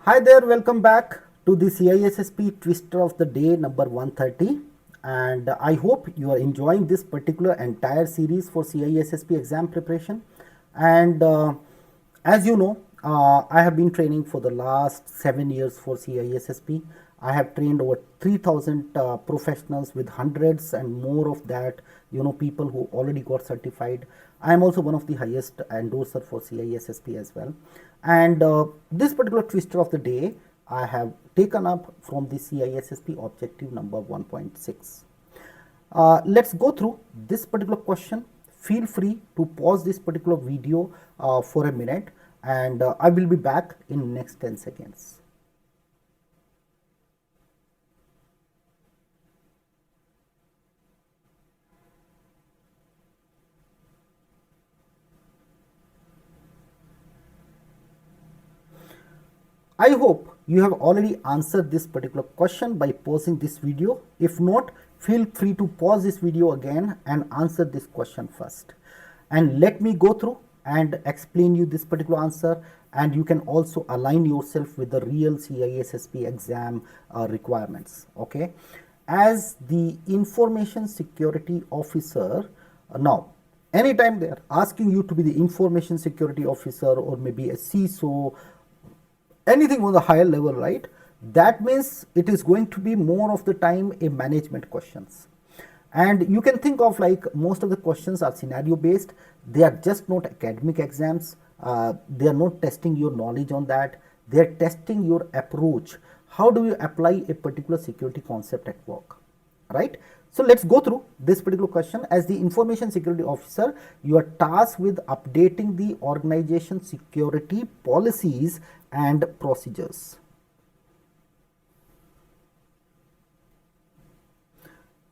Hi there, welcome back to the CISSP Twister of the Day number 130. And I hope you are enjoying this particular entire series for CISSP exam preparation. And as you know, I have been training for the last 7 years for CISSP. I have trained over 3,000 professionals with hundreds and more of that, people who already got certified. I am also one of the highest endorser for CISSP as well. And this particular twister of the day, I have taken up from the CISSP objective number 1.6. Let's go through this particular question. Feel free to pause this particular video for a minute, and I will be back in next 10 seconds. I hope you have already answered this particular question by pausing this video. If not, feel free to pause this video again and answer this question first. And let me go through and explain you this particular answer, and you can also align yourself with the real CISSP exam requirements. Okay. As the information security officer, now anytime they are asking you to be the information security officer or maybe a CISO, anything on the higher level, right? That means it is going to be more of the time a management questions. And you can think of like most of the questions are scenario based. They are just not academic exams. They are not testing your knowledge on that. They are testing your approach. How do you apply a particular security concept at work, right? So let's go through this particular question. As the information security officer, you are tasked with updating the organization security policies and procedures.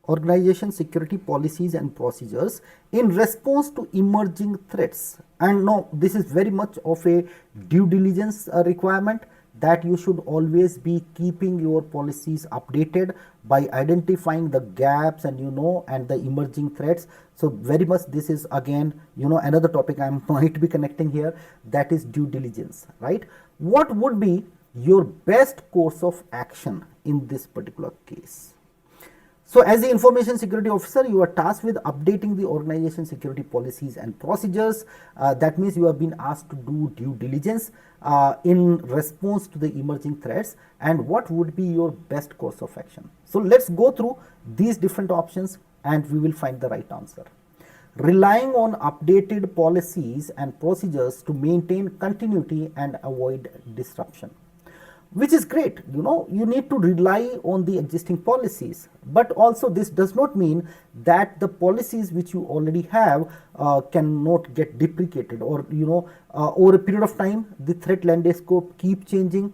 Organization security policies and procedures in response to emerging threats. And no, this is very much of a due diligence requirement, that you should always be keeping your policies updated by identifying the gaps and and the emerging threats. So very much this is again another topic I might be connecting here, that is due diligence, right? What would be your best course of action in this particular case? So as the information security officer, you are tasked with updating the organization security policies and procedures. That means you have been asked to do due diligence in response to the emerging threats, and what would be your best course of action. So let's go through these different options and we will find the right answer. Relying on updated policies and procedures to maintain continuity and avoid disruption, which is great. You need to rely on the existing policies, but also this does not mean that the policies which you already have cannot get deprecated, or over a period of time the threat landscape keep changing,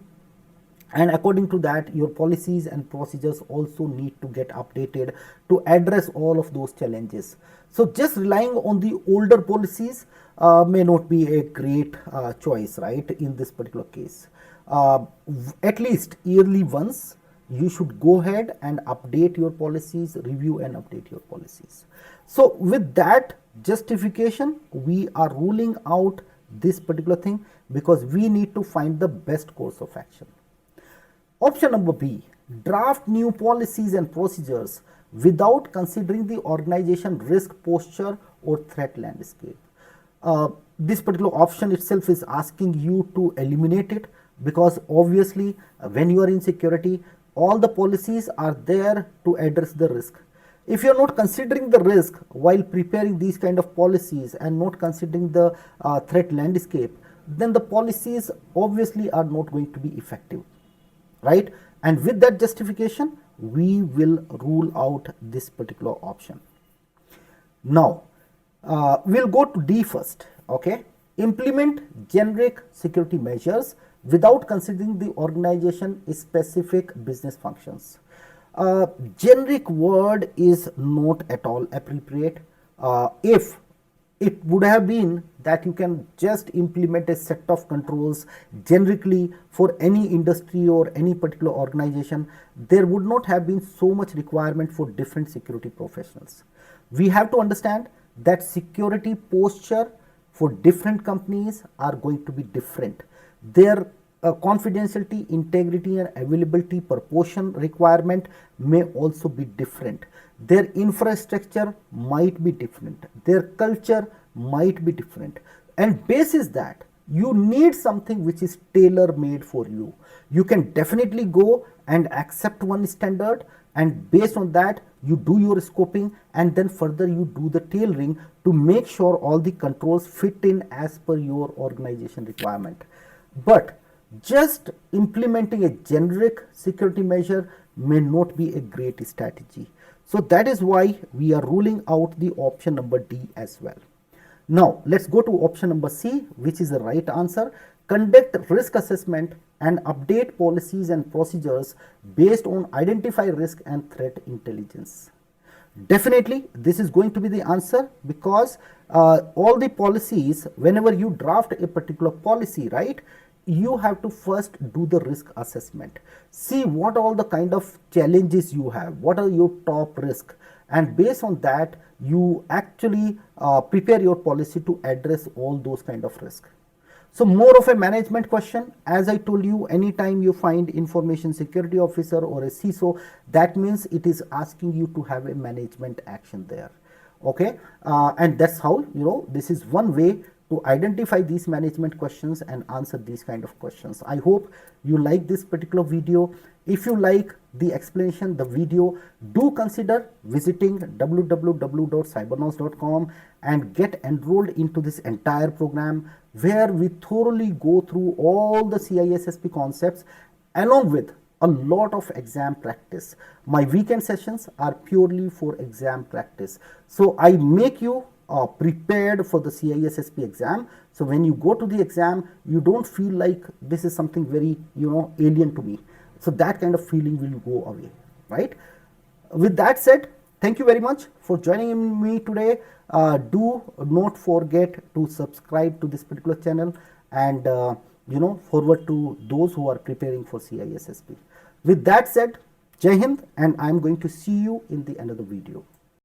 and according to that your policies and procedures also need to get updated to address all of those challenges. So just relying on the older policies may not be a great choice, right? In this particular case, at least yearly once you should go ahead and update your policies, review and update your policies. So with that justification, we are ruling out this particular thing because we need to find the best course of action. Option number B, draft new policies and procedures without considering the organization risk posture or threat landscape. This particular option itself is asking you to eliminate it, because obviously when you are in security, all the policies are there to address the risk. If you are not considering the risk while preparing these kind of policies and not considering the threat landscape, then the policies obviously are not going to be effective, right? And with that justification, we will rule out this particular option. Now we'll go to D first. Okay, implement generic security measures without considering the organization specific business functions. Generic word is not at all appropriate. If it would have been that you can just implement a set of controls generically for any industry or any particular organization, there would not have been so much requirement for different security professionals. We have to understand that security posture for different companies are going to be different. Their confidentiality, integrity and availability proportion requirement may also be different. Their infrastructure might be different. Their culture might be different. And basis that, you need something which is tailor made for you. You can definitely go and accept one standard, and based on that you do your scoping, and then further you do the tailoring to make sure all the controls fit in as per your organization requirement. But just implementing a generic security measure may not be a great strategy. So that is why we are ruling out the option number D as well. Now let's go to option number C, which is the right answer. Conduct risk assessment and update policies and procedures based on identify risk and threat intelligence. Definitely this is going to be the answer, because all the policies, whenever you draft a particular policy, right, you have to first do the risk assessment, see what all the kind of challenges you have, what are your top risk, and based on that you actually prepare your policy to address all those kind of risk. So more of a management question. As I told you, anytime you find information security officer or a CISO, that means it is asking you to have a management action there. Okay, and that's how, you know, this is one way to identify these management questions and answer these kind of questions. I hope you like this particular video. If you like the explanation, the video, do consider visiting www.cybernous.com and get enrolled into this entire program, where we thoroughly go through all the CISSP concepts along with a lot of exam practice. My weekend sessions are purely for exam practice. So I make you prepared for the CISSP exam. So when you go to the exam, you don't feel like this is something very, you know, alien to me. So that kind of feeling will go away, right? With that said, thank you very much for joining me today. Do not forget to subscribe to this particular channel, and you know, forward to those who are preparing for CISSP. With that said, Jai Hind, and I am going to see you in the another video.